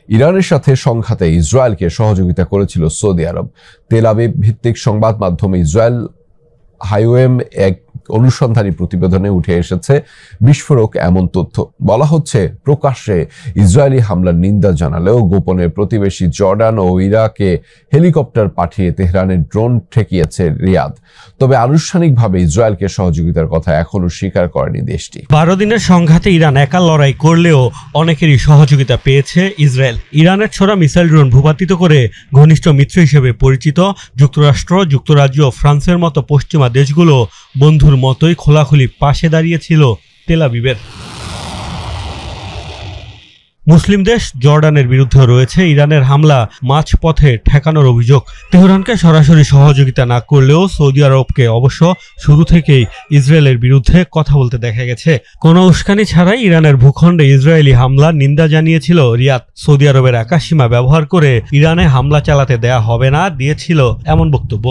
ইরানের সাথে সংঘাতে ইসরায়েলকে সহযোগিতা করেছিল সৌদি আরব। তেল আবিব ভিত্তিক সংবাদ মাধ্যম ইসরায়েল হাইওয়েম এক অনুসন্ধানী প্রতিবেদনে উঠে এসেছে বিস্ফোরক এমন তথ্য। বলা হচ্ছে, প্রকাশ্যে ইসরায়েলি হামলার নিন্দা জানালেও গোপনে প্রতিবেশী জর্ডান ও ইরাকে হেলিকপ্টার পাঠিয়ে তেহরানের ড্রোন ঠেকিয়েছে রিয়াদ। তবে আনুষ্ঠানিকভাবে ইসরায়েলকে সহযোগিতার কথা এখনো স্বীকার করেনি দেশটি। 12 দিনের সংঘাতে ইরান একা লড়াই করলেও অনেকেরই সহযোগিতা পেয়েছে ইসরায়েল। ইরানের ছোড়া মিসাইল ড্রোন ভূপাতিত করে ঘনিষ্ঠ মিত্র হিসেবে পরিচিত যুক্তরাষ্ট্র, যুক্তরাজ্য ও ফ্রান্সের মতো পশ্চিমা দেশগুলো বন্ধুর মতোই খোলাখুলি পাশে দাঁড়িয়েছিল তেল আবিবের। মুসলিম দেশ জর্ডানের বিরুদ্ধে রয়েছে ইরানের হামলা মাঝপথে ঠেকানোর অভিযোগ। তেহরানকে সরাসরি সহযোগিতা না করলেও সৌদি আরবকে অবশ্য শুরু থেকেই ইসরায়েলের বিরুদ্ধে কথা বলতে দেখা গেছে। কোনো উস্কানি ছাড়াই ইরানের ভূখণ্ডে ইসরায়েলি হামলার নিন্দা জানিয়েছিল রিয়াদ। সৌদি আরবের আকাশসীমা ব্যবহার করে ইরানে হামলা চালাতে দেয়া হবে না দিয়েছিল এমন বক্তব্য।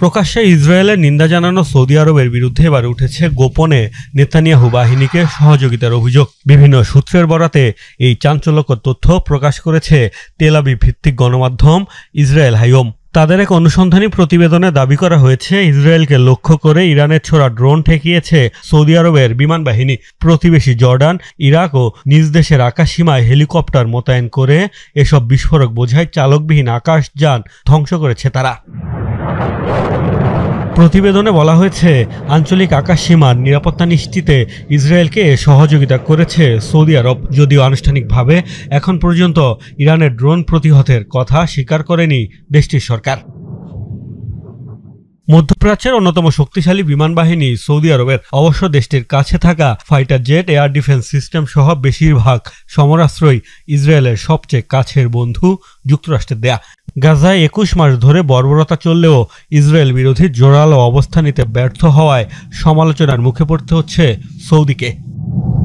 প্রকাশ্যে ইসরায়েলের নিন্দা জানানো সৌদি আরবের বিরুদ্ধে এবার উঠেছে গোপনে নেতানিয়াহু বাহিনীকে সহযোগিতার অভিযোগ। বিভিন্ন সূত্রের বরাতে এই চাঞ্চল্যকর তথ্য প্রকাশ করেছে তেল আবিব ভিত্তিক গণমাধ্যম ইসরায়েল হাইওম। তাদের এক অনুসন্ধানী প্রতিবেদনে দাবি করা হয়েছে, ইসরায়েলকে লক্ষ্য করে ইরানের ছোড়া ড্রোন ঠেকিয়েছে সৌদি আরবের বিমান বাহিনী। প্রতিবেশী জর্ডান, ইরাক ও নিজ দেশের আকাশসীমায় হেলিকপ্টার মোতায়েন করে এসব বিস্ফোরক বোঝাই চালকবিহীন আকাশযান ধ্বংস করেছে তারা। প্রতিবেদনে বলা হয়েছে, আঞ্চলিক আকাশসীমার নিরাপত্তা নিশ্চিতে ইসরায়েলকে সহযোগিতা করেছে সৌদি আরব। যদিও আনুষ্ঠানিকভাবে এখন পর্যন্ত ইরানের ড্রোন প্রতিহতের কথা স্বীকার করেনি দেশটির সরকার। মধ্যপ্রাচ্যের অন্যতম শক্তিশালী বিমান বাহিনী সৌদি আরবের। অবশ্য দেশটির কাছে থাকা fighter jet, air defence system সহ বেশিরভাগ সমরাস্ত্রই ইসরায়েলের সবচেয়ে কাছের বন্ধু যুক্তরাষ্ট্রের দেয়া। গাজায় 21 মাস ধরে বর্বরতা চললেও ইসরায়েল বিরোধী জোরালো অবস্থান নিতে ব্যর্থ হওয়ায় সমালোচনার মুখে পড়তে হচ্ছে সৌদিকে।